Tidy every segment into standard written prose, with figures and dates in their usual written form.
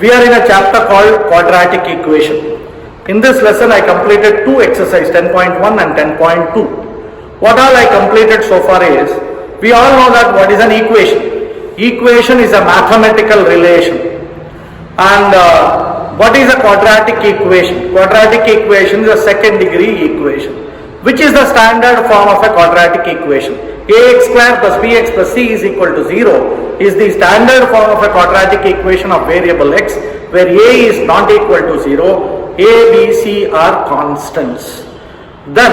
We are in a chapter called quadratic equation. In this lesson I completed two exercises, 10.1 and 10.2. What all I completed so far is, we all know that what is an equation. Equation is a mathematical relation. And what is a quadratic equation? Quadratic equation is a second degree equation. Which is the standard form of a quadratic equation? Ax square plus bx plus c is equal to 0 is the standard form of a quadratic equation of variable x, where a is not equal to 0, a, b, c are constants. Then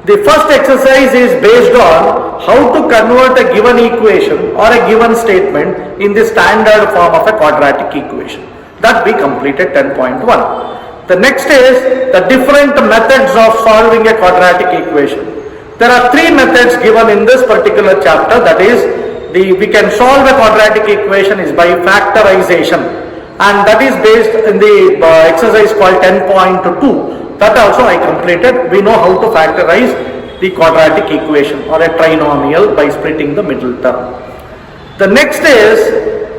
the first exercise is based on how to convert a given equation or a given statement in the standard form of a quadratic equation. That we completed 10.1. The next is the different methods of solving a quadratic equation. There are three methods given in this particular chapter. That is, we can solve a quadratic equation is by factorization, and that is based in the exercise called 10.2. That also I completed. We know how to factorize the quadratic equation or a trinomial by splitting the middle term. The next is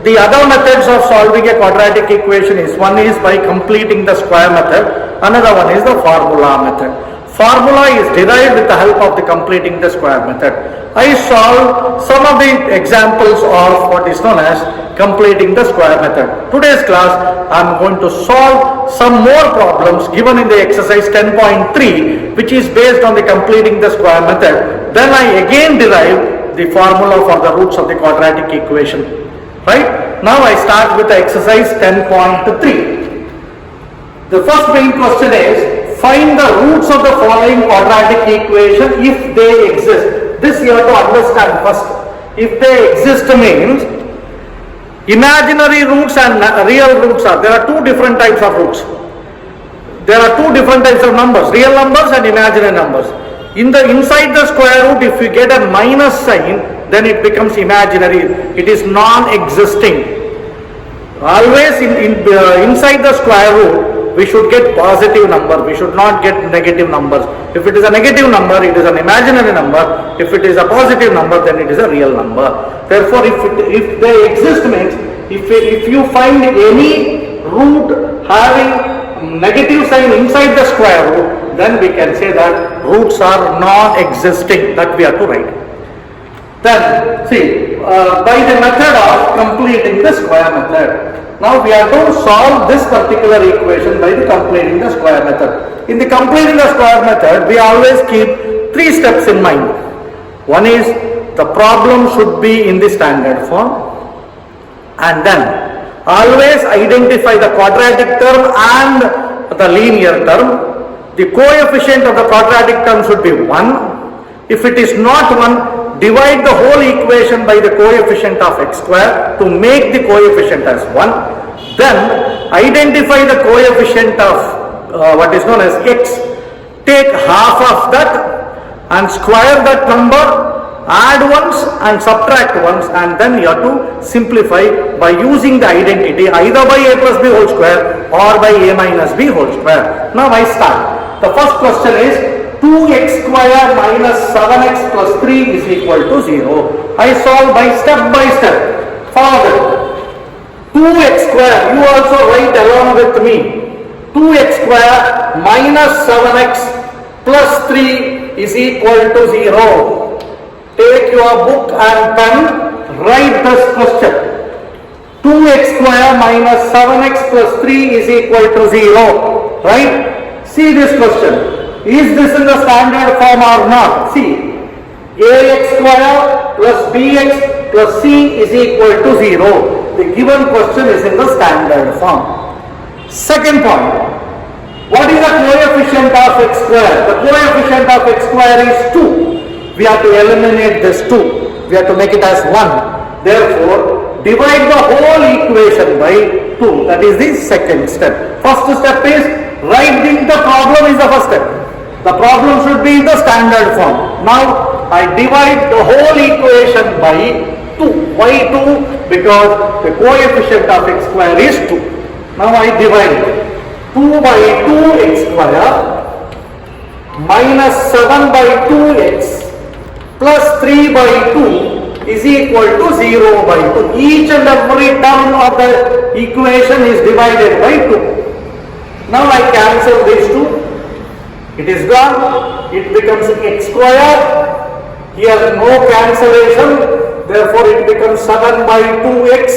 the other methods of solving a quadratic equation is, one is by completing the square method, another one is the formula method. Formula is derived with the help of the completing the square method. I solved some of the examples of what is known as completing the square method. Today's class I am going to solve some more problems given in the exercise 10.3, which is based on the completing the square method. Then I again derive the formula for the roots of the quadratic equation. Right? Now I start with the exercise 10.3. The first main question is, find the roots of the following quadratic equation if they exist. This you have to understand first. If they exist means, imaginary roots and real roots are, there are two different types of roots. There are two different types of numbers, real numbers and imaginary numbers. Inside the square root, if you get a minus sign, then it becomes imaginary. It is non-existing. Always inside the square root, we should get positive number. We should not get negative numbers. If it is a negative number, it is an imaginary number. If it is a positive number, then it is a real number. Therefore, if they exist means, if you find any root having negative sign inside the square root, then we can say that roots are non-existing. That we have to write. Then see, by the method of completing the square method. Now we are going to solve this particular equation by the completing the square method. In the completing the square method, we always keep three steps in mind. One is, the problem should be in the standard form, and then always identify the quadratic term and the linear term. The coefficient of the quadratic term should be 1. If it is not 1, divide the whole equation by the coefficient of x square to make the coefficient as 1. Then identify the coefficient of what is known as x. Take half of that and square that number, add ones and subtract ones, and then you have to simplify by using the identity either by a plus b whole square or by a minus b whole square. Now I start. The first question is, 2x square minus 7x plus 3 is equal to 0. I solve by step. Follow that. 2x square, you also write along with me. 2x square minus 7x plus 3 is equal to 0. Take your book and pen, write this question. 2x square minus 7x plus 3 is equal to 0. Right? See this question. Is this in the standard form or not? See, ax square plus bx plus c is equal to 0. The given question is in the standard form. Second point, what is the coefficient of x square? The coefficient of x square is 2. We have to eliminate this 2. We have to make it as 1. Therefore, divide the whole equation by 2. That is the second step. First step is writing the problem is the first step. The problem should be in the standard form. Now I divide the whole equation by 2. Why 2? Because the coefficient of x square is 2. Now I divide 2 by 2x square minus 7 by 2x plus 3 by 2 is equal to 0 by 2. Each and every term of the equation is divided by 2. Now I cancel these two. It is gone. It becomes x square. Here no cancellation. Therefore it becomes 7 by 2x.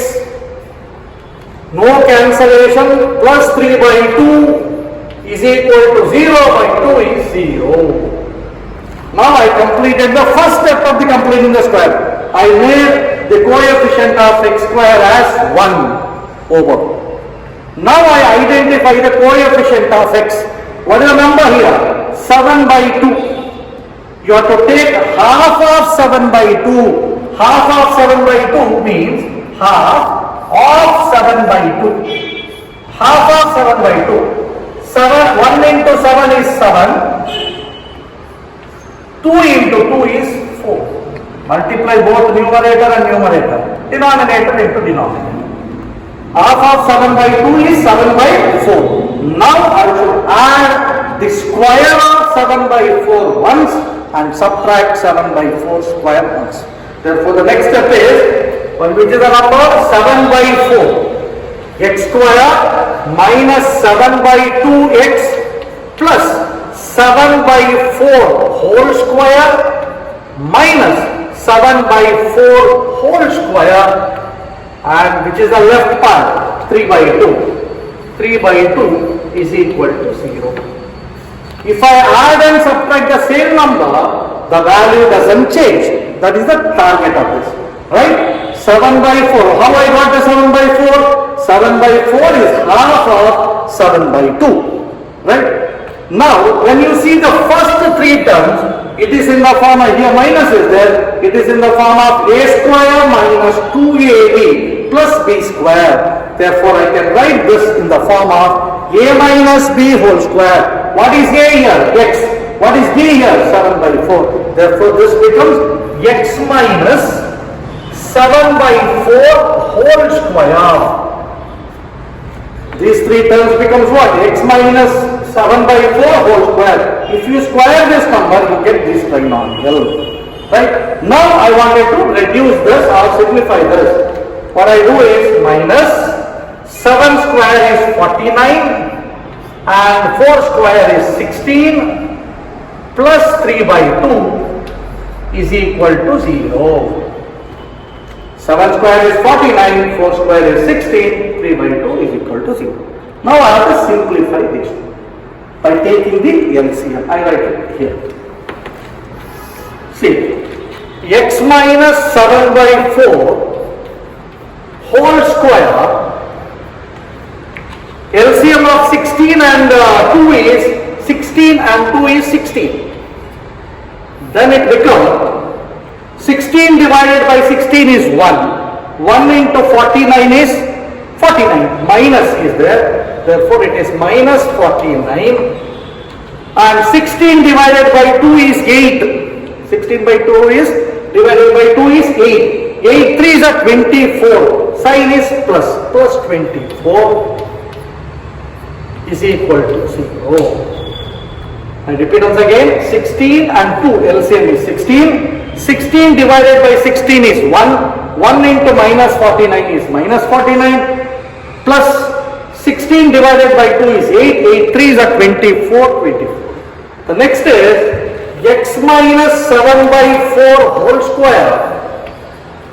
No cancellation. Plus 3 by 2 is equal to 0 by 2 is 0. Now I completed the first step of the completing the square. I made the coefficient of x square as 1 over. Now I identify the coefficient of x. What is the number here? 7 by 2. You have to take half of 7 by 2. Half of 7 by 2 means half of 7 by 2. Half of 7 by 2. 1 into 7 is 7. 2 into 2 is 4. Multiply both numerator and numerator. Denominator into denominator. Half of 7 by 2 is 7 by 4. Now I should add the square of 7 by 4 once and subtract 7 by 4 square once. Therefore the next step is, which is the number? 7 by 4. X square minus 7 by 2x plus 7 by 4 whole square minus 7 by 4 whole square, and which is the left part, 3 by 2. 3 by 2 is equal to 0. If I add and subtract the same number, the value doesn't change. That is the target of this. Right? 7 by 4. How I got the 7 by 4? 7 by 4 is half of 7 by 2. Right? Now, when you see the first three terms, it is in the form of, here minus is there, it is in the form of a square minus 2ab plus b square. Therefore, I can write this in the form of a minus b whole square. What is a here? X. What is b here? 7 by 4. Therefore, this becomes x minus 7 by 4 whole square. These three terms becomes what? X minus 7 by 4 whole square. If you square this number, you get this trinomial. Right? Now I wanted to reduce this or simplify this. What I do is minus 7 square is 49 and 4 square is 16 plus 3 by 2 is equal to 0. 7 square is 49, 4 square is 16, 3 by 2 is equal to 0. Now I have to simplify this by taking the LCM. I write it here. See, x minus 7 by 4 whole square, LCM of 16 and 2 is 16 and 2 is 16. Then it becomes 16 divided by 16 is 1. 1 into 49 is 49. Minus is there. Therefore, it is minus 49. And 16 divided by 2 is 8. 16 by 2 is divided by 2 is 8. 8 3 is a 24. Sign is plus. Plus 24 is equal to 0. I repeat once again. 16 and 2 LCM is 16. 16 divided by 16 is 1. 1 into minus 49 is minus 49. Plus 16 divided by 2 is 8. 8 3 is a 24. 24. The next is x minus 7 by 4 whole square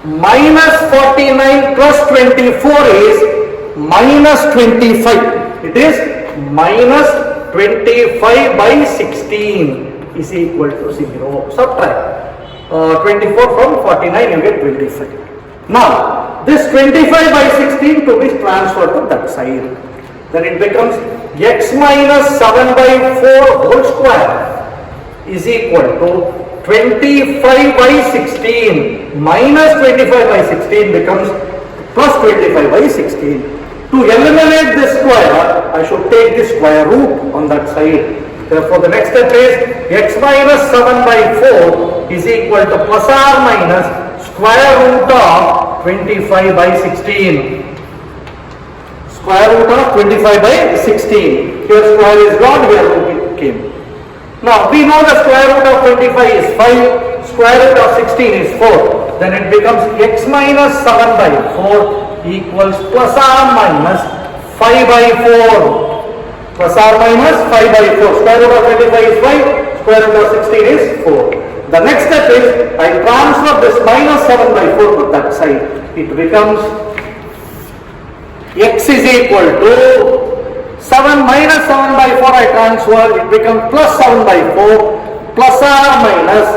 minus 49 plus 24 is minus 25. It is minus 25 by 16 is equal to 0. Subtract 24 from 49, you get 25. Now, this 25 by 16 to be transferred to that side. Then it becomes x minus 7 by 4 whole square is equal to 25 by 16 minus 25 by 16 becomes plus 25 by 16. To eliminate this square, I should take the square root on that side. Therefore, the next step is x minus 7 by 4 is equal to plus or minus square root of 25 by 16. Square root of 25 by 16. Here square is gone, here root came. Now, we know the square root of 25 is 5, square root of 16 is 4. Then it becomes x minus 7 by 4 equals plus or minus 5 by 4. Plus or minus 5 by 4. Square root of 25 is 5. Square root of 16 is 4. The next step is I transfer this minus 7 by 4 to that side. It becomes x is equal to 7 minus 7 by 4 I transfer. It becomes plus 7 by 4 plus or minus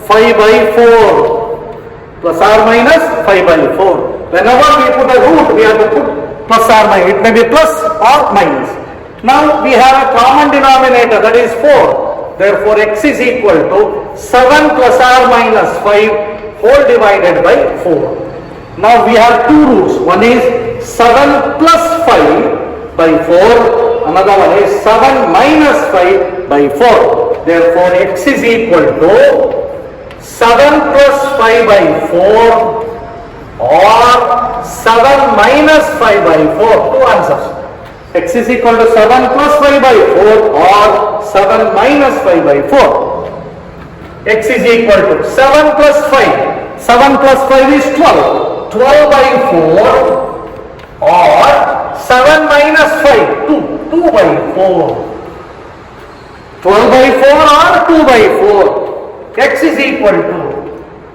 5 by 4. Plus or minus 5 by 4. Whenever we put a root, we have to put plus or minus. It may be plus or minus. Now we have a common denominator, that is 4. Therefore x is equal to 7 plus or minus 5 whole divided by 4. Now we have two roots. One is 7 plus 5 by 4. Another one is 7 minus 5 by 4. Therefore x is equal to 7 plus 5 by 4 or 7 minus 5 by 4. Two answers. X is equal to 7 plus 5 by 4 or 7 minus 5 by 4. X is equal to 7 plus 5. 7 plus 5 is 12. 12 by 4 or 7 minus 5. 2. 2 by 4. 12 by 4 or 2 by 4. X is equal to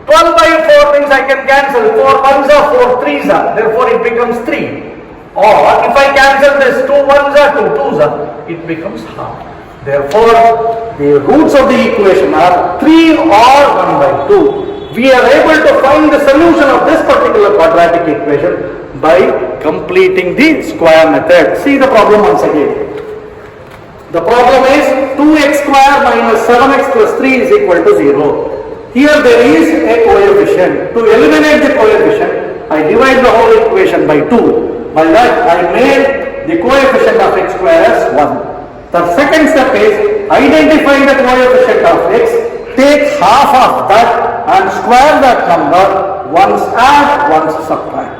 12 by 4 means I can cancel. 4 ones are 4 threes are. Therefore it becomes 3. Or if I cancel this 2 ones are 2 twos are, it becomes half. Therefore the roots of the equation are 3 or 1 by 2. We are able to find the solution of this particular quadratic equation by completing the square method. See the problem once again. The problem is 2x square minus 7x plus 3 is equal to 0. Here there is a coefficient. To eliminate the coefficient, I divide the whole equation by 2. By that I made the coefficient of x square as 1. The second step is identify the coefficient of x, take half of that and square that number, once add, once subtract.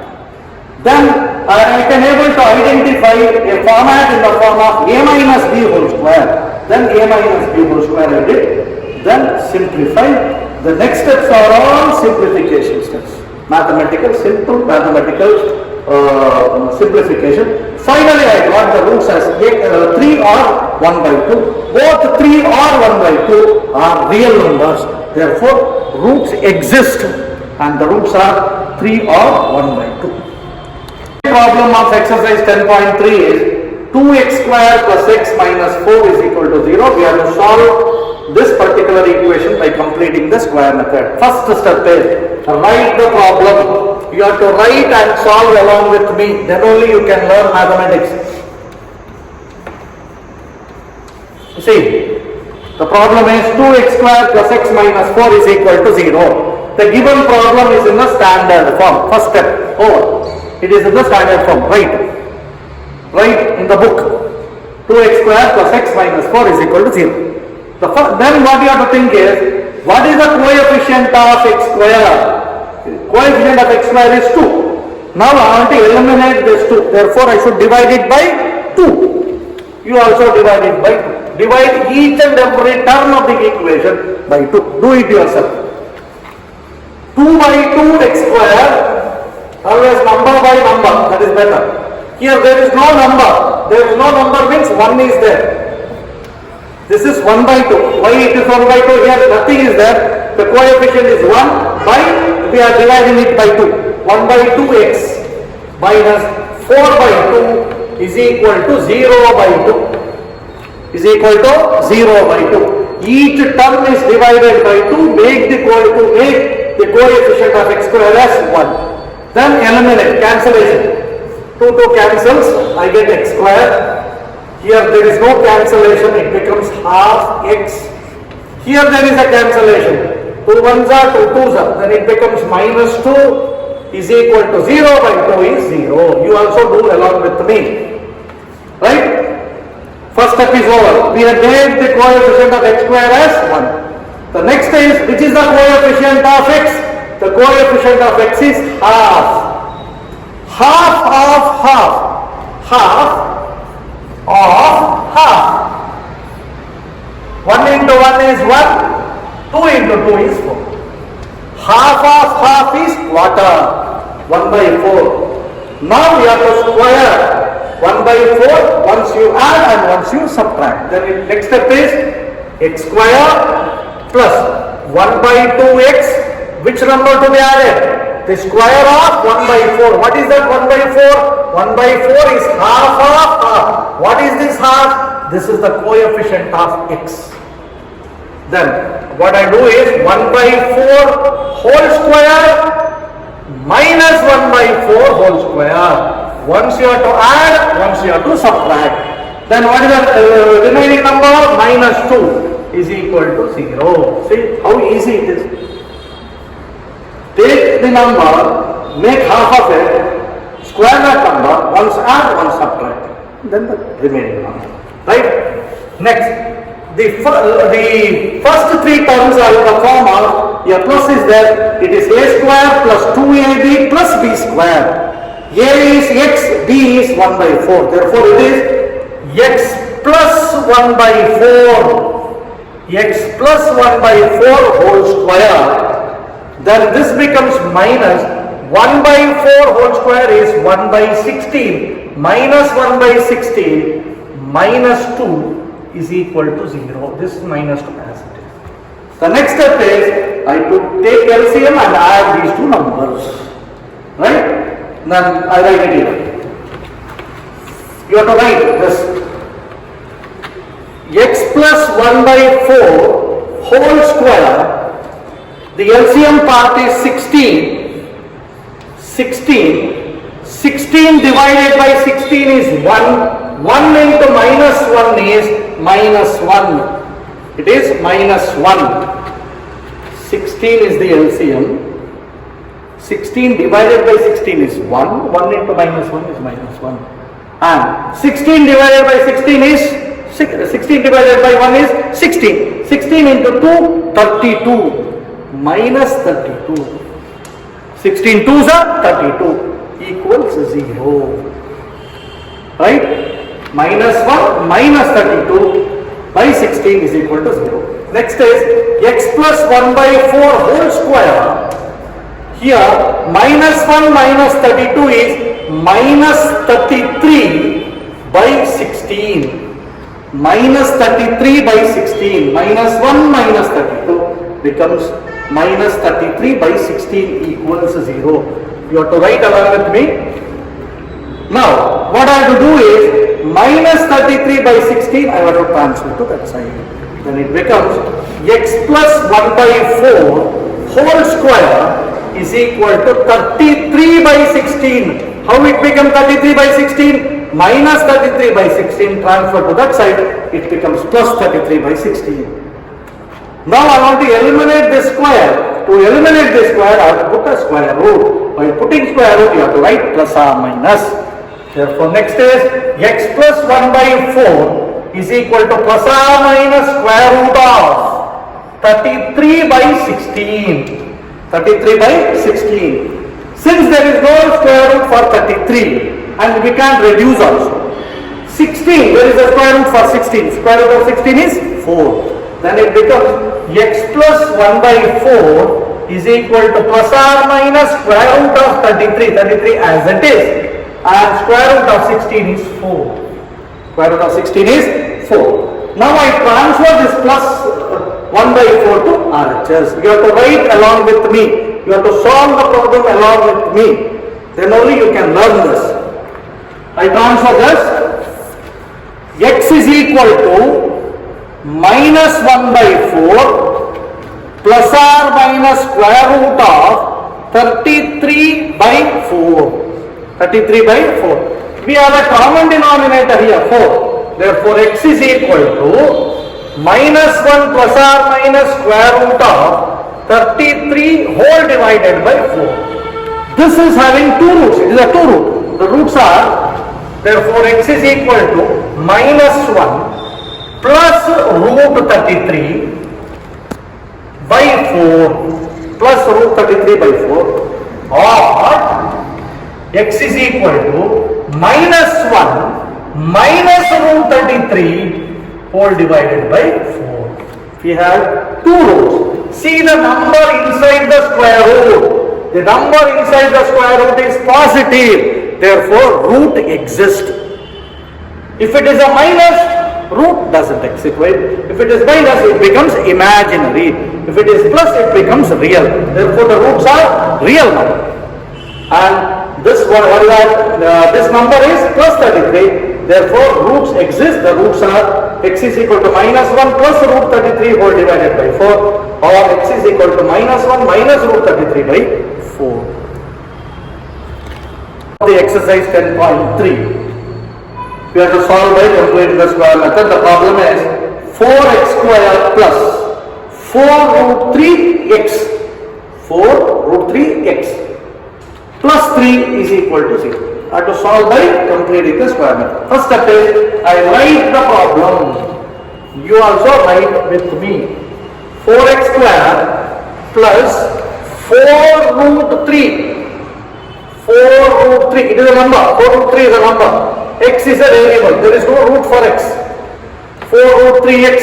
Then I can able to identify a format in the form of a minus b whole square. Then a minus b whole square I did. Then simplify. The next steps are all simplification steps. Mathematical, simple mathematical simplification. Finally I got the roots as 3 or 1 by 2. Both 3 or 1 by 2 are real numbers. Therefore roots exist and the roots are 3 or 1 by 2. Problem of exercise 10.3 is 2x square plus x minus 4 is equal to 0. We have to solve this particular equation by completing the square method. First step is write the problem. You have to write and solve along with me. Then only you can learn mathematics. You see, the problem is 2x square plus x minus 4 is equal to 0. The given problem is in the standard form. First step, over. It is in the standard form. Write in the book. 2x square plus x minus 4 is equal to 0. Then what you have to think is, what is the coefficient of x square? Coefficient of x square is 2. Now I want to eliminate this 2. Therefore I should divide it by 2. You also divide it by 2. Divide each and every term of the equation by 2. Do it yourself. 2 by 2 x square. Always number by number, that is better. Here there is no number. There is no number means 1 is there. This is 1 by 2. Why it is 1 by 2? Here nothing is there. The coefficient is 1 by, we are dividing it by 2. 1 by 2x minus 4 by 2 is equal to 0 by 2. Is equal to 0 by 2. Each term is divided by 2. Make the coefficient of x square as 1. Then eliminate, cancellation. 2 cancels, I get x square. Here there is no cancellation, it becomes half x. Here there is a cancellation. 2 ones are 2 twos are, then it becomes minus 2 is equal to 0 by 2 is 0. You also do along with me. Right? First step is over. We have made the coefficient of x square as 1. The next is, which is the coefficient of x? The coefficient of x is half. Half of half. Half of half. 1 into 1 is 1. 2 into 2 is 4. Half of half is quarter. 1 by 4. Now we have to square 1 by 4 once you add and once you subtract. Then the next step is x square plus 1 by 2x. Which number to be added? The square of 1 by 4. What is that 1 by 4? 1 by 4 is half of half. What is this half? This is the coefficient of x. Then what I do is 1 by 4 whole square minus 1 by 4 whole square. Once you have to add, once you have to subtract. Then what is the remaining number? Minus 2 is equal to 0. See how easy it is. Take the number, make half of it, square that number, once add, once subtract. Then the remaining number. Right? Next. The first three terms are in the form of a plus is there. It is a square plus 2ab plus b square. A is x, b is 1 by 4. Therefore, it is x plus 1 by 4. X plus 1 by 4 whole square. Then this becomes minus 1 by 4 whole square is 1 by 16. Minus 1 by 16 minus 2 is equal to 0. This is minus 2 as it is. The next step is I to take LCM and add these two numbers. Right? Then I write it here. You have to write this. X plus 1 by 4 whole square. The LCM part is 16. 16 divided by 16 is 1. 1 into minus 1 is minus 1. It is minus 1. 16 is the LCM. 16 divided by 16 is 1. 1 into minus 1 is minus 1. And 16 divided by 16 is 16 divided by 1 is 16. 16 into 2, 32. Minus 32. 16 2s are 32. Equals 0. Right? Minus 1 minus 32 by 16 is equal to 0. Next is x plus 1 by 4 whole square. Here minus 1 minus 32 is minus 33 by 16. Minus 33 by 16. Minus 1 minus 32 becomes minus 33 by 16 equals 0. You have to write along with me. Now, what I have to do is minus 33 by 16, I have to transfer to that side. Then it becomes x plus 1 by 4 whole square is equal to 33 by 16. How it becomes 33 by 16? Minus 33 by 16 transfer to that side, it becomes plus 33 by 16. Now I want to eliminate this square. To eliminate this square, I have to put a square root. By putting square root, you have to write plus or minus. Therefore, next is x plus 1 by 4 is equal to plus or minus square root of 33 by 16. 33 by 16. Since there is no square root for 33 and we can't reduce also. 16, there is a square root for 16. Square root of 16 is 4. Then it becomes x plus 1 by 4 is equal to plus or minus square root of 33. 33 as it is. And square root of 16 is 4. Square root of 16 is 4. Now I transfer this plus 1 by 4 to RHS. You have to write along with me. You have to solve the problem along with me. Then only you can learn this. I transfer this. X is equal to minus 1 by 4 plus or minus square root of 33 by 4. 33 by 4. We have a common denominator here, 4. Therefore, x is equal to minus 1 plus or minus square root of 33 whole divided by 4. This is having two roots. It is a two root. The roots are, therefore, x is equal to minus 1 plus root 33 by 4 plus root 33 by 4 or x is equal to minus 1 minus root 33 whole divided by 4. We have two rows. See the number inside the square root. The number inside the square root is positive. therefore root exists. If it is a minus, root doesn't exist. If it is minus, it becomes imaginary. If it is plus, it becomes real. Therefore the roots are real number. And this one, this number is plus 33. Therefore roots exist. The roots are x is equal to minus 1 plus root 33 whole divided by 4, or x is equal to minus 1 minus root 33 by 4. The exercise 10.3. We have to solve by completing the square method. The problem is 4x square plus 4 root 3x. 4 root 3x plus 3 is equal to 0. I have to solve by completing the square method. First step is I write the problem. You also write with me. 4x square plus 4 root 3. 4 root 3. It is a number. 4 root 3 is a number. X is a variable. There is no root for x. 4 root 3x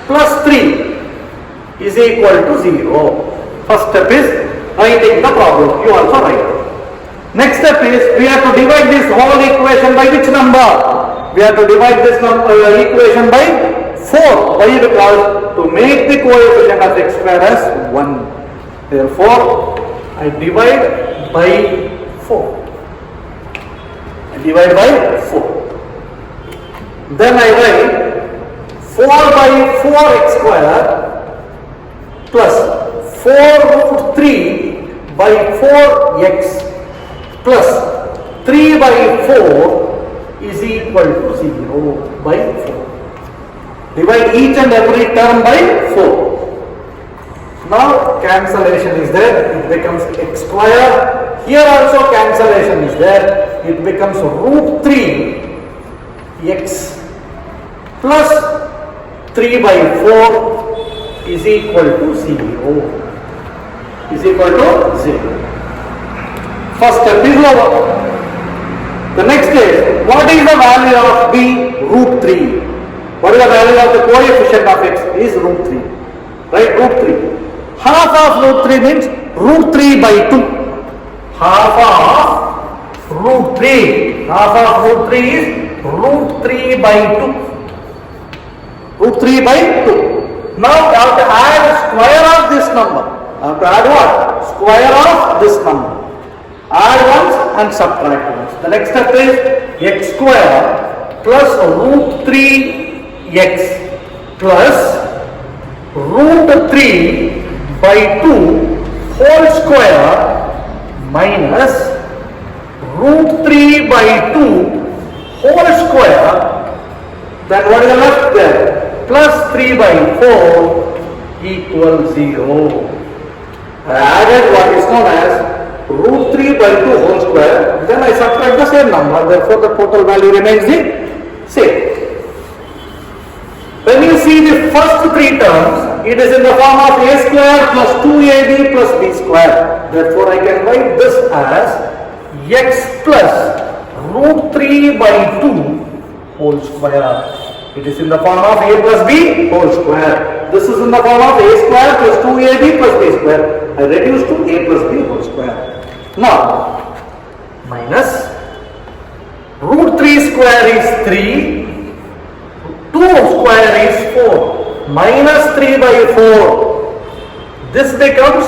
plus 3 is equal to 0. First step is writing the problem. You also write. Next step is we have to divide this whole equation by which number? We have to divide this equation by 4. Why? Because to make the coefficient of x square as 1. Therefore, I divide by 4. Divide by 4. Then I write 4 by 4x square plus 4 root 3 by 4x plus 3 by 4 is equal to 0 by 4. Divide each and every term by 4. Now cancellation is there, it becomes x square. Here also cancellation is there, it becomes root 3 x plus 3 by 4 is equal to 0. Is equal to 0. First step is over. The next is, what is the value of b? Root 3. What is the value of the coefficient of x? Is root 3. Right? Root 3. Half of root 3 means root 3 by 2. Half of root 3. Half of root 3 is root 3 by 2. Root 3 by 2. Now I have to add square of this number. I have to add what? Square of this number. Add once and subtract once. The next step is x square plus root 3x plus root 3 by 2 whole square minus root 3 by 2 whole square, then what is left there? Plus 3 by 4 equals 0. I added what is known as root 3 by 2 whole square, then I subtract the same number, therefore the total value remains the same. When you see the first 3 terms, it is in the form of a square plus 2ab plus b square. Therefore, I can write this as x plus root 3 by 2 whole square. It is in the form of a plus b whole square. This is in the form of a square plus 2ab plus b square. I reduce to a plus b whole square. Now, minus root 3 square is 3. 2 square is 4 minus 3 by 4. This becomes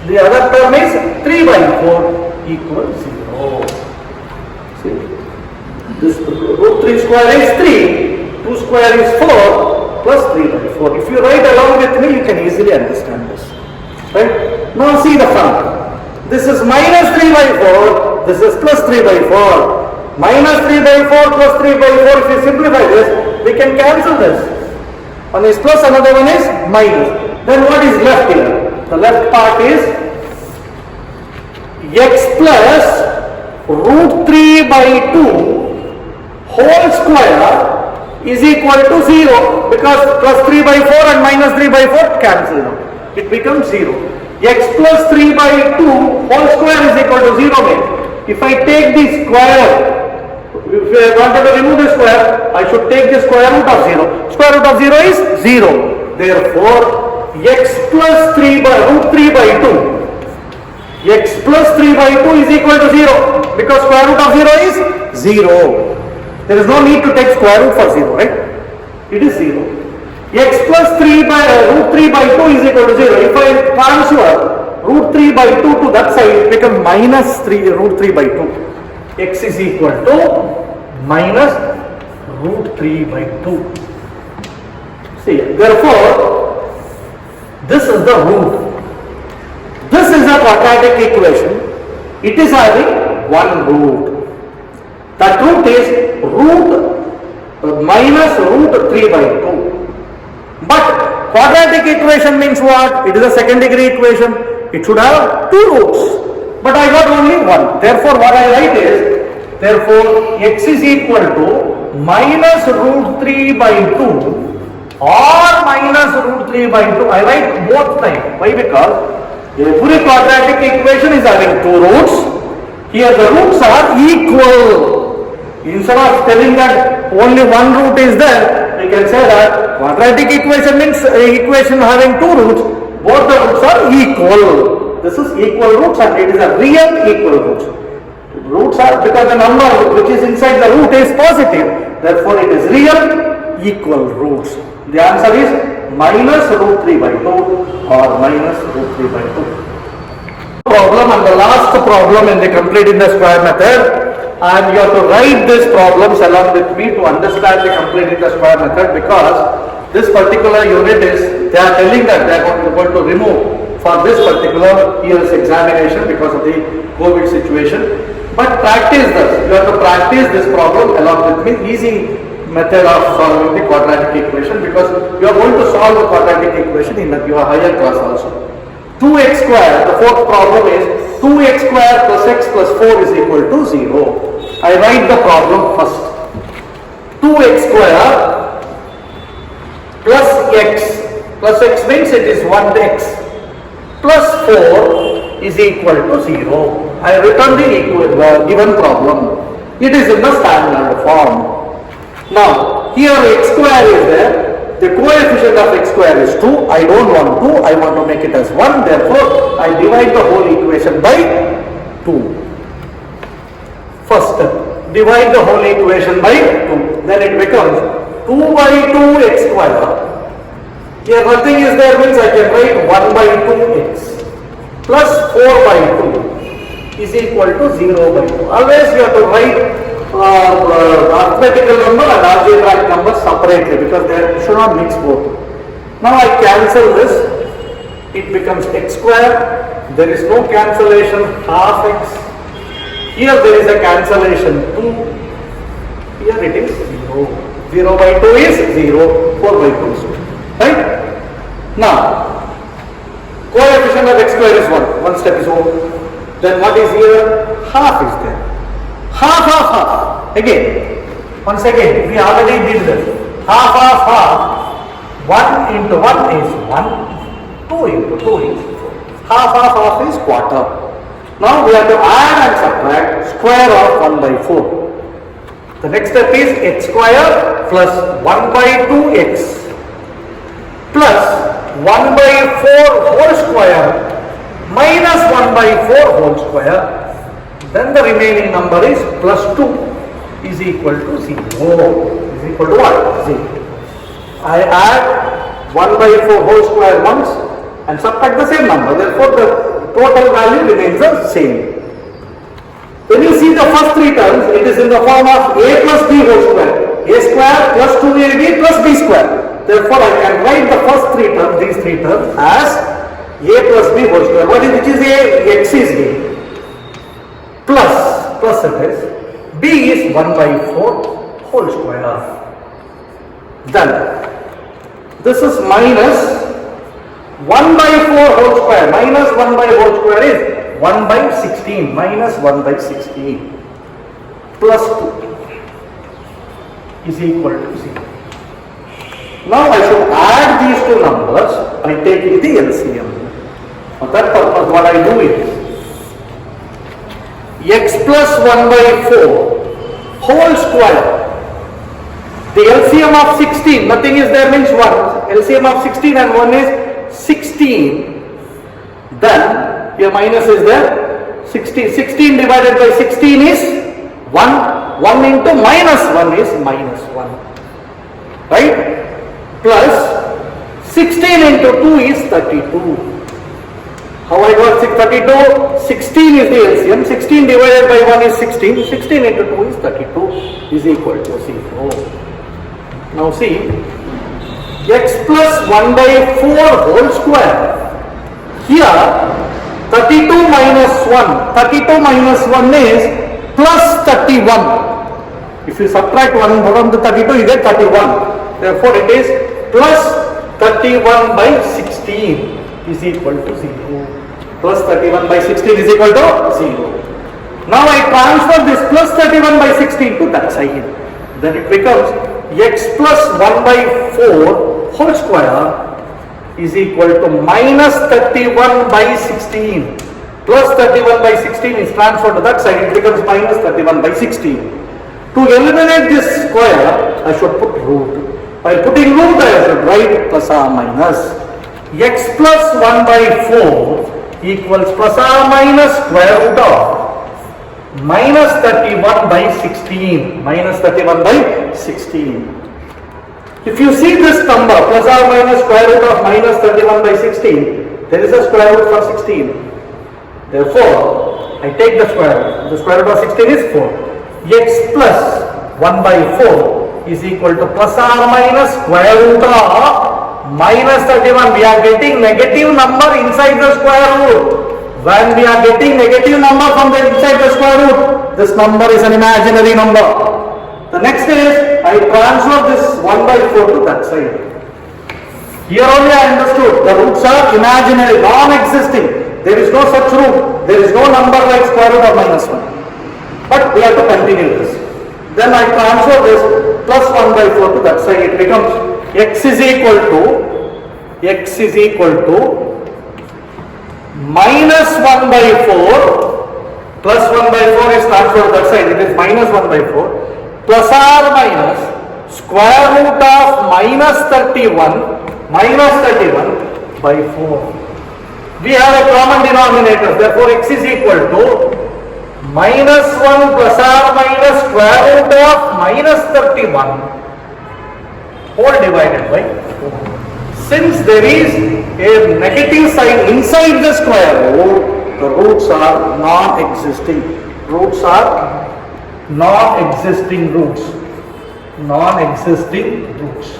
the other term is 3 by 4 equals 0. See, this root 3 square is 3, 2 square is 4 plus 3 by 4. If you write along with me, you can easily understand this. Right? Now see the front. This is minus 3 by 4, this is plus 3 by 4. Minus 3 by 4 plus 3 by 4, if you simplify this, we can cancel this. One is plus, another one is minus. Then what is left here? The left part is x plus root 3 by 2 whole square is equal to 0, because plus 3 by 4 and minus 3 by 4 cancel now. It becomes 0. X plus 3 by 2 whole square is equal to 0 means, if I take the square, if I wanted to remove the square, I should take the square root of 0. Square root of 0 is 0. Therefore, x plus 3 by root 3 by 2, x plus 3 by 2 is equal to 0. because square root of 0 is 0. There is no need to take square root for 0, right? It is 0. X plus 3 by root 3 by 2 is equal to 0. If I transfer root 3 by 2 to that side, it becomes minus 3 root 3 by 2. X is equal to minus root 3 by 2. See, therefore, this is the root. This is a quadratic equation. It is having one root. That root is root minus root 3 by 2. But quadratic equation means what? It is a second degree equation. It should have two roots. But I got only one. Therefore, what I write is, therefore, x is equal to minus root 3 by 2 or minus root 3 by 2. I write both times. Why? Because every quadratic equation is having two roots. Here the roots are equal. Instead of telling that only one root is there, we can say that quadratic equation means equation having two roots. Both the roots are equal. This is equal roots and it is a real equal roots. Roots are because the number which is inside the root is positive. Therefore, it is real equal roots. The answer is minus root 3 by 2 or minus root 3 by 2. Problem and the last problem in the completing the square method, and you have to write these problems along with me to understand the completing the square method, because this particular unit is, they are telling that they are going to remove for this particular year's examination because of the COVID situation. But practice this, you have to practice this problem along with me, easy method of solving the quadratic equation, because you are going to solve the quadratic equation in your higher class also. 2x square, the fourth problem is 2x square plus x plus 4 is equal to 0. I write the problem first. 2x square plus x means it is 1x plus 4 is equal to 0. I return the given problem. It is in the standard form. Now, here x square is there. The coefficient of x square is 2. I don't want 2. I want to make it as 1. Therefore, I divide the whole equation by 2. First step. Divide the whole equation by 2. Then it becomes 2 by 2 x square. Here nothing is there means I can write 1 by 2x plus 4 by 2 is equal to 0 by 2. Always you have to write arithmetical number and algebraic number separately, because they should not mix both. Now I cancel this. It becomes x square. There is no cancellation, half x. Here there is a cancellation 2. Here it is 0. 0 by 2 is 0. 4 by 2 is 2. Right? Now, coefficient of x square is 1. One step is over. Then what is here? Half is there. Half. Again, once again, we already did this. Half. 1 into 1 is 1. 2 into 2 is 4. Half is quarter. Now we have to add and subtract square of 1 by 4. The next step is x square plus 1 by 2x plus 1 by 4 whole square minus 1 by 4 whole square. Then the remaining number is plus 2 is equal to 0. Is equal to what? 0. I add 1 by 4 whole square once and subtract the same number. Therefore, the total value remains the same. When you see the first three terms, it is in the form of a plus b whole square. A square plus 2ab plus b square. Therefore, I can write the first three terms, these three terms, as a plus b whole square. Which is a? X is a. Plus it is, b is 1 by 4 whole square. Then, this is minus 1 by 4 whole square. Minus 1 by whole square is 1 by 16. Minus 1 by 16 plus 2 is equal to 0. Now I should add these two numbers by taking the LCM. For that purpose, what I do is x plus 1 by 4 whole square. The LCM of 16, nothing is there means 1. LCM of 16 and 1 is 16. Then, here minus is there. 16 divided by 16 is 1. 1 into minus 1 is minus 1. Right? Plus 16 into 2 is 32. How I got 32? 16 is the LCM. 16 divided by 1 is 16. 16 into 2 is 32 is equal to 0. Now see, x plus 1 by 4 whole square. Here 32 minus 1. 32 minus 1 is plus 31. If you subtract 1 from the 32, you get 31. Therefore, it is plus 31 by 16 is equal to 0. Plus 31 by 16 is equal to 0. Now I transfer this plus 31 by 16 to that side. Then it becomes x plus 1 by 4 whole square is equal to minus 31 by 16. Plus 31 by 16 is transferred to that side. It becomes minus 31 by 16. To eliminate this square, I should put root. By putting root, I should write plus or minus. X plus 1 by 4 equals plus or minus square root of minus 31 by 16. Minus 31 by 16. If you see this number, plus or minus square root of minus 31 by 16, there is a square root for 16. Therefore, I take the square root. The square root of 16 is 4. X plus 1 by 4 is equal to plus or minus square root of minus 31. We are getting negative number inside the square root. When we are getting negative number from the inside the square root, this number is an imaginary number. The next is, I transfer this 1 by 4 to that side. Here only I understood, the roots are imaginary, non-existing. There is no such root. There is no number like square root of minus 1. But we have to continue this. Then I transfer this plus 1 by 4 to that side. It becomes x is equal to minus 1 by 4 plus 1 by 4 is transferred to that side. It is minus 1 by 4 plus or minus square root of minus 31 by 4. We have a common denominator. Therefore, x is equal to minus 1 plus or minus square root of minus 31 whole divided by 4. Since there is a negative sign inside the square root, the roots are non-existing. Roots are non-existing roots. Non-existing roots.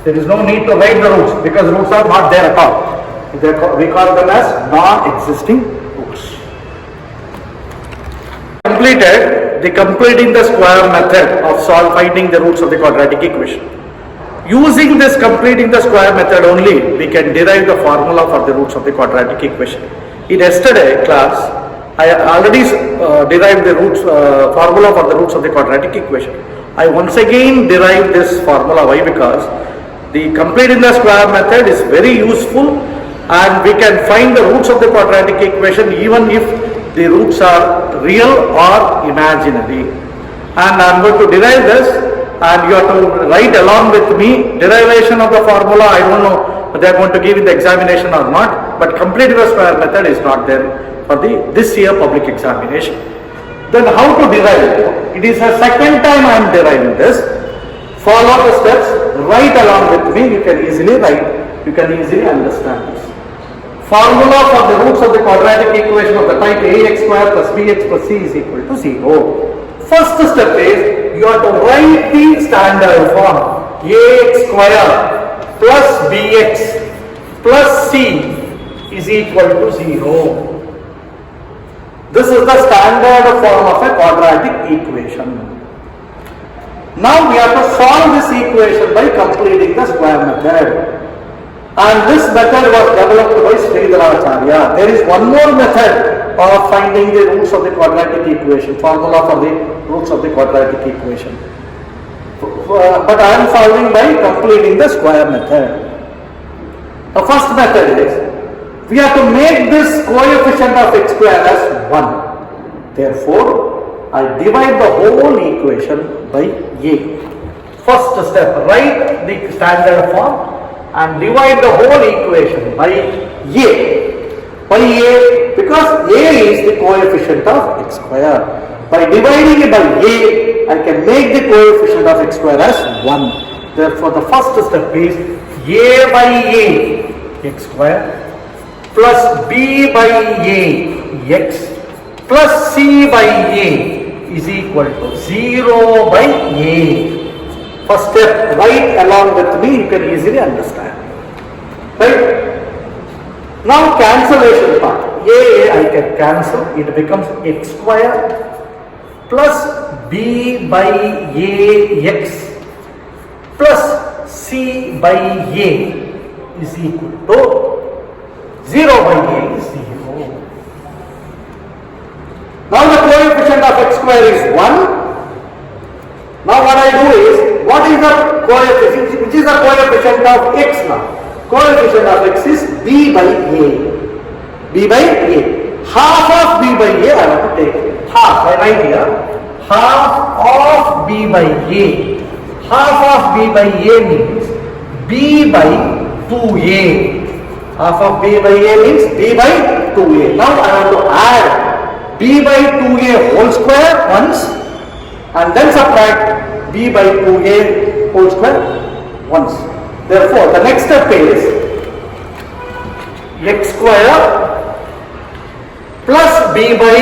There is no need to write the roots because roots are not there at all. We call them as non-existing roots. Completing the square method of finding the roots of the quadratic equation. Using this completing the square method only, we can derive the formula for the roots of the quadratic equation. In yesterday class, I already derived the formula for the roots of the quadratic equation. I once again derived this formula. Why? Because the completing the square method is very useful and we can find the roots of the quadratic equation even if the roots are real or imaginary. And I am going to derive this and you have to write along with me derivation of the formula. I don't know whether they are going to give in the examination or not, but completing the square method is not there for this year public examination. Then how to derive it? It is a second time I am deriving this. Follow the steps, write along with me, you can easily write, you can easily understand this. Formula for the roots of the quadratic equation of the type ax square plus bx plus c is equal to 0. First step is, you have to write the standard form. Ax square plus bx plus c is equal to 0. This is the standard form of a quadratic equation. Now we have to solve this equation by completing the square method. And this method was developed by Sridharacharya. There is one more method of finding the roots of the quadratic equation, formula for the roots of the quadratic equation. But I am solving by completing the square method. The first method is, we have to make this coefficient of x square as 1. Therefore, I divide the whole equation by a. First step, write the standard form and divide the whole equation by a. By a, because a is the coefficient of x square. By dividing it by a, I can make the coefficient of x square as 1. Therefore, the first step is a by a, x square, plus b by a, x, plus c by a is equal to 0 by a. First step, write along with me, you can easily understand. Right? Now cancellation part. A I can cancel, it becomes x square plus b by a x plus c by a is equal to 0 by a is 0. Now the coefficient of x square is 1. Now what I do is, what is the coefficient, which is the coefficient of x now? Coefficient of x is b by a. B by a. Half of b by a I want to take. Half, I write here. Half of b by a. Half of b by a means b by 2a. Half of b by a means b by 2a. Now I want to add b by 2a whole square once and then subtract b by 2a whole square once. Therefore, the next step is x square plus b by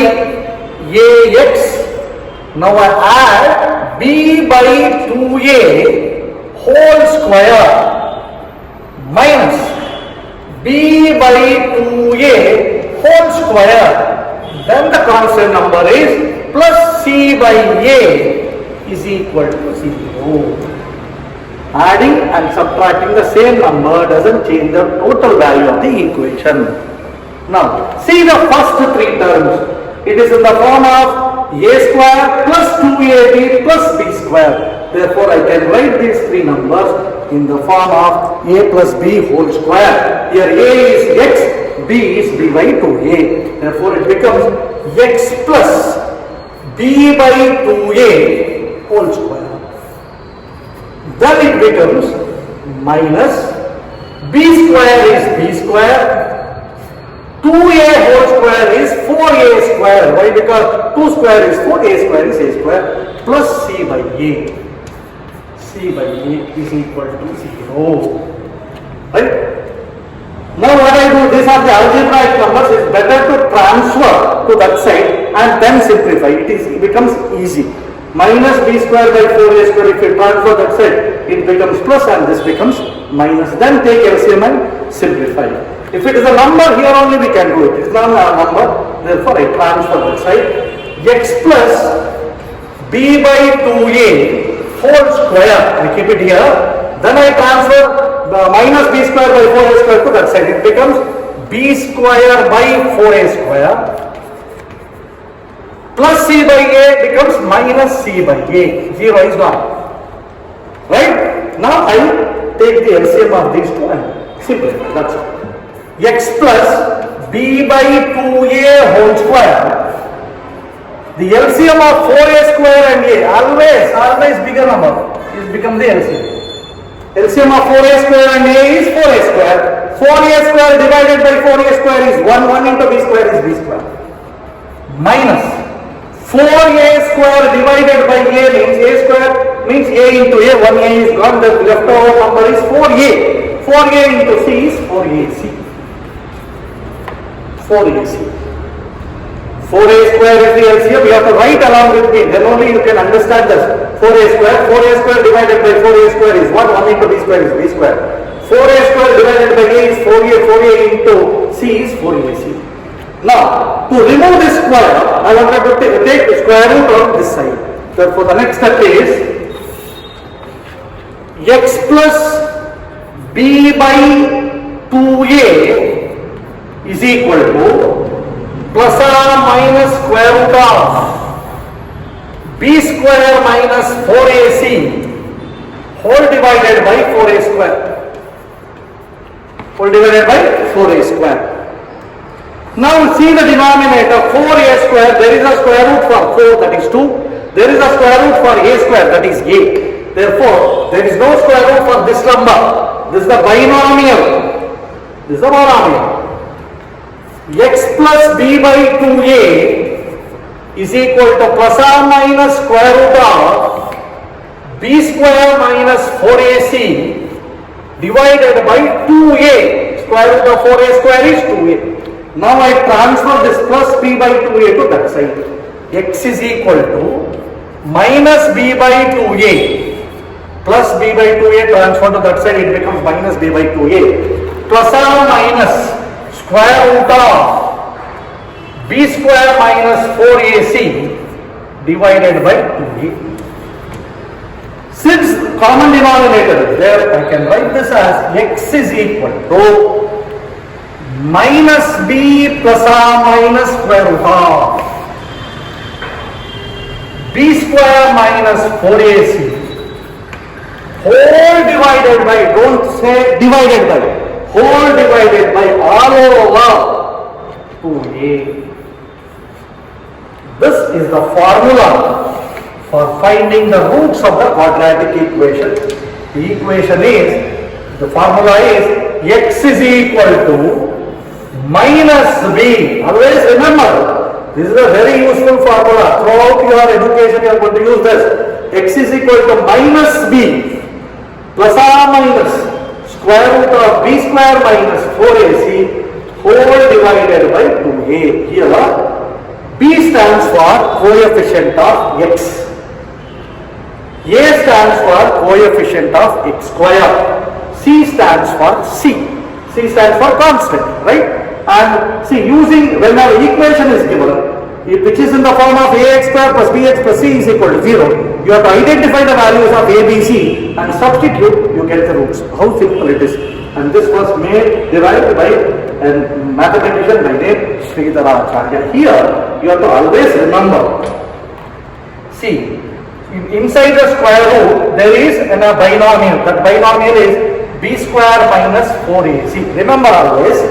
ax. Now I add b by 2a whole square minus b by 2a whole square. Then the constant number is plus c by a is equal to 0. Adding and subtracting the same number doesn't change the total value of the equation. Now, see the first three terms. It is in the form of a square plus 2ab plus b square. Therefore, I can write these three numbers in the form of a plus b whole square. Here a is x, b is b by 2a. Therefore, it becomes x plus b by 2a whole square. Then it becomes minus b square is b square, 2a whole square is 4a square. Why? Because 2 square is 4, a square is a square, plus c by a. C by a is equal to 0. Right? Now what I do, these are the algebraic numbers, it's better to transfer to that side and then simplify. It becomes easy. Minus b square by 4a square, if you transfer that side, it becomes plus and this becomes minus. Then take LCM and simplify. If it is a number, here only we can do it. It is not a number, therefore I transfer that side. X plus b by 2a whole square, I keep it here. Then I transfer the minus b square by 4a square to that side. It becomes b square by 4a square. Plus c by a becomes minus c by a. 0 is gone. Right? Now I take the LCM of these two and simplify. That's all. X plus b by 2a whole square. The LCM of 4a square and a, always bigger number, is become the LCM. LCM of 4a square and a is 4a square. 4a square divided by 4a square is 1. 1 into b square is b square. Minus 4a square divided by a means a square means a into a. 1a is gone. The leftover number is 4a. 4a into c is 4ac. 4ac. 4a square is the LCM. You have to write along with me. Then only you can understand this. 4a square. 4a square divided by 4a square is 1. 1 into b square is b square. 4a square divided by a is 4a. 4a into c is 4ac. Now, to remove this square, I wanted to take the square root on this side. Therefore, the next step is x plus b by 2a is equal to plus or minus square root of b square minus 4ac whole divided by 4a square. Whole divided by 4a square. Now see the denominator 4a square, there is a square root for 4, that is 2. There is a square root for a square, that is 8. Therefore, there is no square root for this number. This is the binomial. This is the monomial. x plus b by 2a is equal to plus or minus square root of b square minus 4ac divided by 2a. Square root of 4a square is 2a. Now I transfer this plus b by 2a to that side. X is equal to minus b by 2a plus b by 2a transfer to that side, it becomes minus b by 2a plus or minus square root of b square minus 4ac divided by 2a. Since common denominator is there, I can write this as x is equal to minus b plus or minus square root of b square minus 4ac whole divided by, don't say divided by, whole divided by all over 2a. This is the formula for finding the roots of the quadratic equation. The equation is, the formula is x is equal to minus b. Always remember, this is a very useful formula. Throughout your education you are going to use this. X is equal to minus b plus or minus square root of b square minus 4ac whole divided by 2a. Here b stands for coefficient of x. A stands for coefficient of x square. C stands for C. C stands for constant, right? And see, using whenever equation is given, which is in the form of ax square plus bx plus c is equal to 0, you have to identify the values of a, b, c and substitute, you get the roots. How simple it is. And this was derived by a mathematician by name Sridhara Acharya. Here, you have to always remember, see, inside the square root, there is a binomial. That binomial is b square minus 4ac. Remember always,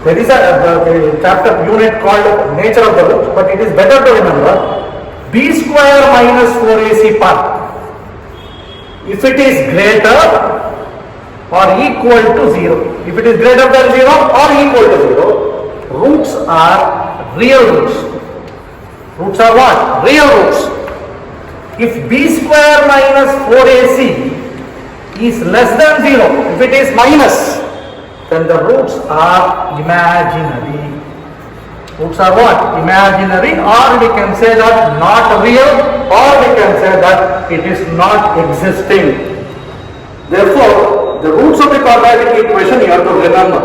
there is a chapter unit called nature of the roots, but it is better to remember b square minus 4ac part. If it is greater or equal to 0, if it is greater than 0 or equal to 0, roots are real roots. Roots are what? Real roots. If b square minus 4ac is less than 0, if it is minus, then the roots are imaginary. Roots are what? Imaginary, or we can say that not real, or we can say that it is not existing. Therefore, the roots of the quadratic equation you have to remember.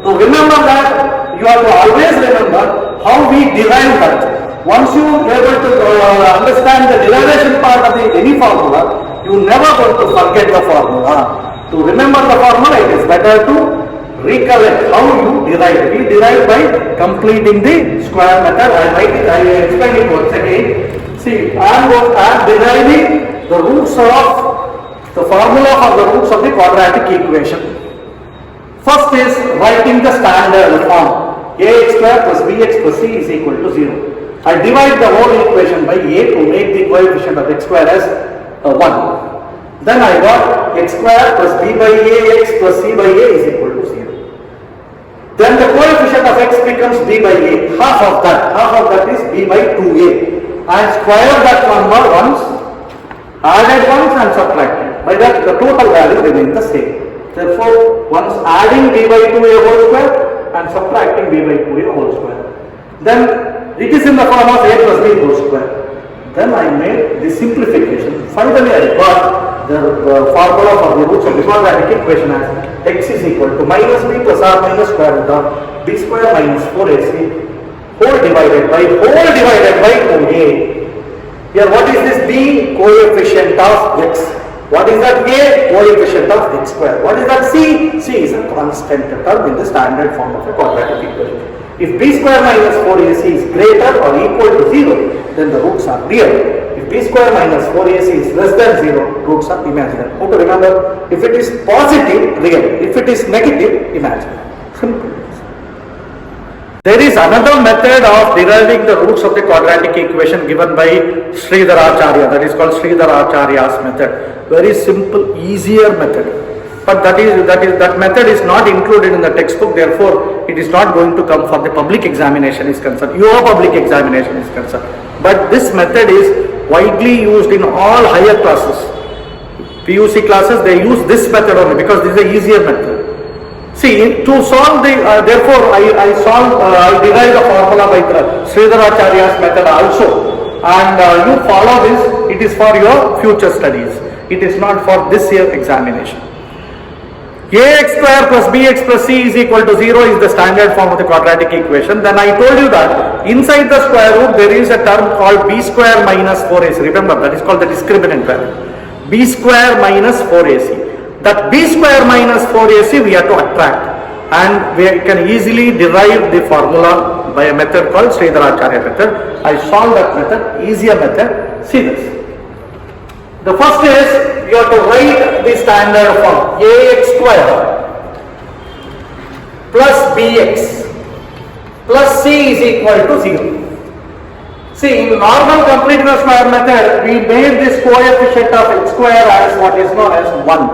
To remember that, you have to always remember how we derive that. Once you are able to understand the derivation part of any formula, you never going to forget the formula. To remember the formula, it is better to recollect how you derive. We derive by completing the square method. I explain it once again. See, I am deriving the roots of the formula for the roots of the quadratic equation. First is writing the standard form. Ax square plus bx plus c is equal to 0. I divide the whole equation by a to make the coefficient of x square as 1. Then I got x square plus b by ax plus c by a is equal to 0. Then the coefficient of x becomes b by a. Half of that is b by 2a. I square that number once, added once and subtracted. By that the total value remains the same. Therefore, once adding b by 2a whole square and subtracting b by 2a whole square. Then it is in the form of a plus b whole square. Then I made the simplification. Finally, I got the formula for the roots of the quadratic equation as x is equal to minus b plus or minus square root of b square minus 4ac whole divided by 2a. Here, what is this b? Coefficient of x. What is that a? Coefficient of x square. What is that c? C is a constant term in the standard form of a quadratic equation. If b square minus 4ac is greater or equal to 0, then the roots are real. If b square minus 4ac is less than 0, roots are imaginary. How to remember? If it is positive, real. If it is negative, imaginary. Simple. There is another method of deriving the roots of the quadratic equation given by Sridhara Acharya. That is called Sridhara Acharya's method. Very simple, easier method. but that method is not included in the textbook, therefore it is not going to come for the public examination is concerned, your public examination is concerned. But this method is widely used in all higher classes. PUC classes, they use this method only because this is the easier method. See, to solve the, therefore I derived the formula by Sridharacharya's method also, and you follow this. It is for your future studies. It is not for this year examination. Ax square plus bx plus c is equal to 0 is the standard form of the quadratic equation. Then I told you that inside the square root there is a term called b square minus 4ac. Remember, that is called the discriminant value. B square minus 4ac. That b square minus 4ac we have to attract, and we can easily derive the formula by a method called Sridharacharya method. I solved that method, easier method. See this. The first is you have to write the standard form ax square plus bx plus c is equal to 0. See, in normal completeness square method, we made this coefficient of x square as what is known as 1.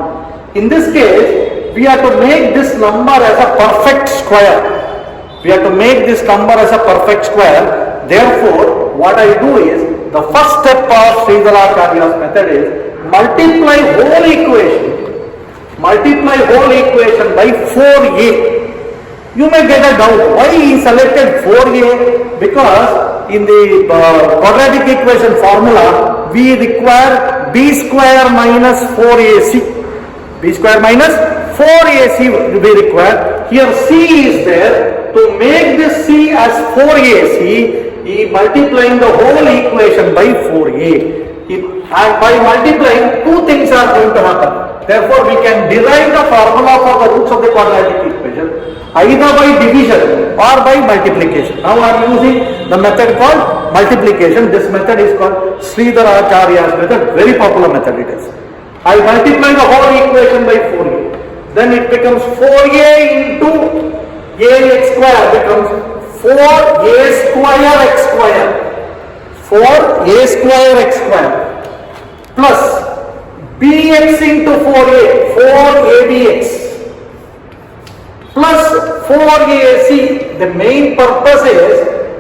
In this case, we have to make this number as a perfect square. We have to make this number as a perfect square. Therefore, what I do is, the first step of Sridharacharya's method is multiply whole equation by 4a. You may get a doubt, why he selected 4a? Because in the quadratic equation formula, we require b square minus 4ac. B square minus 4ac we require. Here c is there. To make this c as 4ac, he multiplying the whole equation by 4a. And by multiplying, two things are going to happen. Therefore, we can derive the formula for the roots of the quadratic equation either by division or by multiplication. Now I am using the method called multiplication. This method is called Sridharacharya's method. Very popular method it is. I multiply the whole equation by 4a. Then it becomes 4a into ax square becomes 4a square x square. 4a square x square plus bx into 4a, 4abx plus 4ac. The main purpose is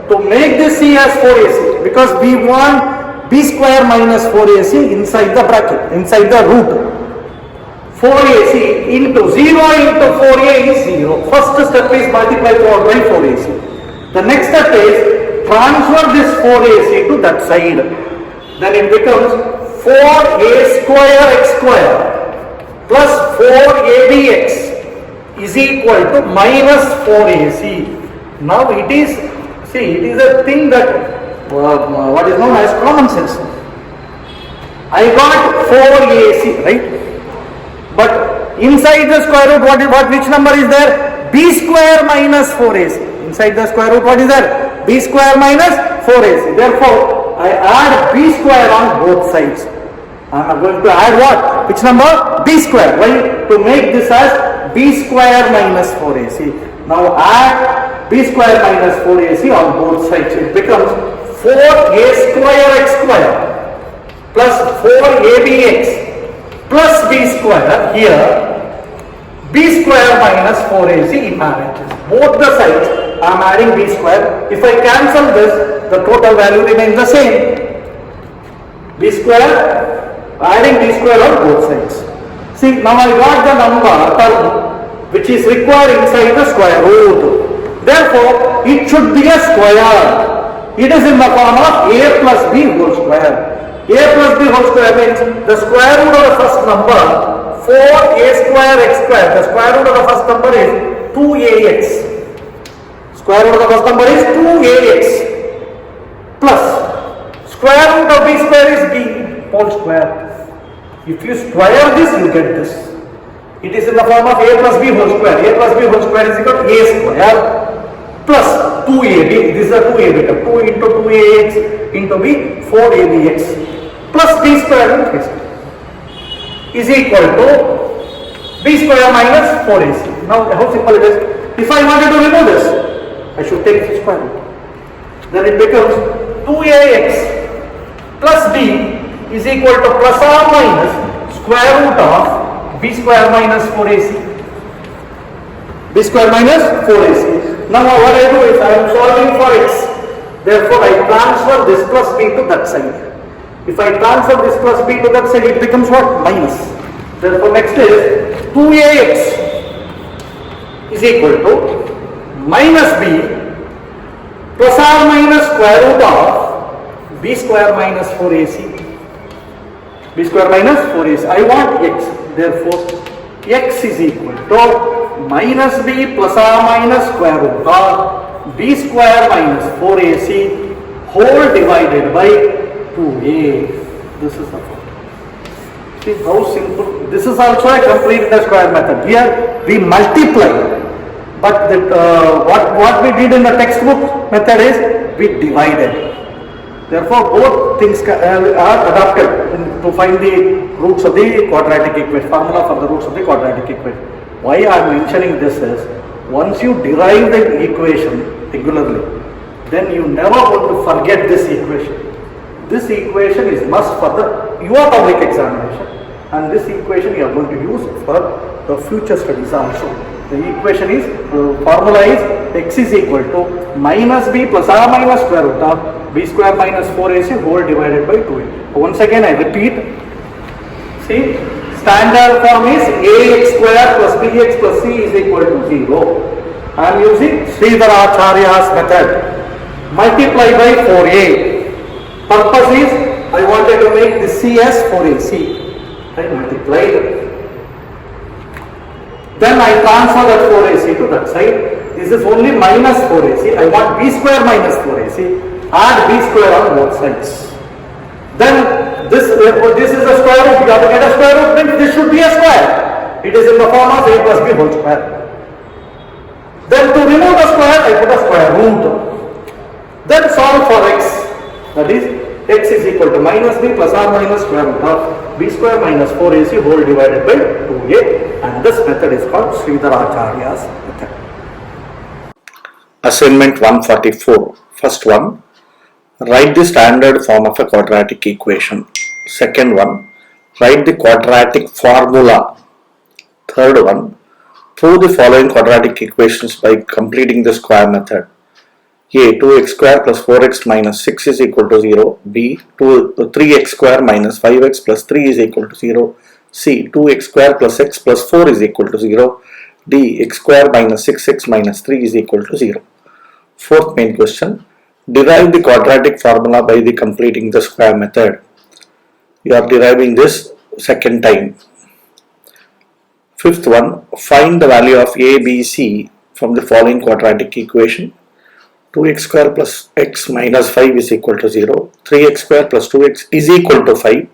to make this c as 4ac because we want b square minus 4ac inside the bracket, inside the root. 4ac into 0 into 4a is 0. First step is multiply 4 by 4ac. The next step is transfer this 4ac to that side. Then it becomes 4a square x square plus 4abx is equal to minus 4ac. Now it is, see, it is a thing that what is known as common sense. I got 4ac, right? But inside the square root, which number is there? B square minus 4ac. Inside the square root, what is there? B square minus 4ac. Therefore, I add b square on both sides. I am going to add what? Which number? B square. Why? To make this as b square minus 4ac. Now add b square minus 4ac on both sides. It becomes 4a square x square plus 4abx plus b square. Here b square minus 4ac emerges. Both the sides I am adding b square. If I cancel this, the total value remains the same. B square, adding b square on both sides. See, now I got the number term which is required inside the square root. Therefore, it should be a square. It is in the form of a plus b whole square. A plus b whole square means the square root of the first number 4a square x square. The square root of the first number is 2ax. Square root of the first number is 2ax plus square root of b square is b whole square. If you square this, you get this. It is in the form of a plus b whole square. A plus b whole square is equal to a square plus 2ab. This is a 2ab term. 2 into 2ax into b 4abx plus b square is equal to b square minus 4ac. Now how simple it is. If I wanted to remove this, I should take the square root. Then it becomes 2ax plus b is equal to plus or minus square root of b square minus 4ac. b square minus 4ac. Now what I do is I am solving for x. Therefore I transfer this plus b to that side. If I transfer this plus b to that side, it becomes what? Minus. Therefore next is 2ax is equal to minus b plus or minus square root of b square minus 4ac. b square minus 4ac. I want x. Therefore x is equal to minus b plus or minus square root of b square minus 4ac whole divided by 2a. This is the formula. See how simple. This is also a complete the square method. Here we multiply. But what we did in the textbook method is we divided. Therefore, both things are adapted to find the roots of the quadratic equation, formula for the roots of the quadratic equation. Why I am mentioning this is, once you derive the equation regularly, then you never want to forget this equation. This equation is must for your public examination, and this equation you are going to use for the future studies also. The equation is, formula is x is equal to minus b plus or minus square root of b square minus 4ac whole divided by 2a. Once again I repeat, see, standard form is ax square plus bx plus c is equal to 0. I am using Sridharacharya's method. Multiply by 4a. Purpose is, I wanted to make this c as 4ac. I multiplied. Then I transfer that 4ac to that side. This is only minus 4ac. I want b square minus 4ac. Add b square on both sides. Then this is a square root. You have to get a square root, means this should be a square. It is in the form of a plus b whole square. Then to remove the square, I put a square root. Then solve for x. That is, x is equal to minus b plus or minus square root of b square minus 4ac whole divided by 2a. And this method is called Sridharacharya's method. Assignment 144. First one, write the standard form of a quadratic equation. Second one, write the quadratic formula. Third one, prove the following quadratic equations by completing the square method. A. 2x square plus 4x minus 6 is equal to 0. B. 3x square minus 5x plus 3 is equal to 0. C. 2x square plus x plus 4 is equal to 0. D. X square minus 6x minus 3 is equal to 0. Fourth main question. Derive the quadratic formula by the completing the square method. You are deriving this second time. Fifth one. Find the value of a, b, c from the following quadratic equation. 2x square plus x minus 5 is equal to 0. 3x square plus 2x is equal to 5.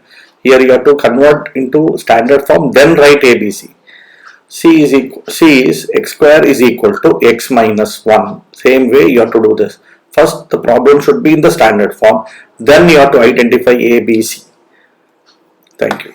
Here you have to convert into standard form, then write ABC. C is x square is equal to x minus 1. Same way you have to do this. First the problem should be in the standard form, then you have to identify ABC. Thank you.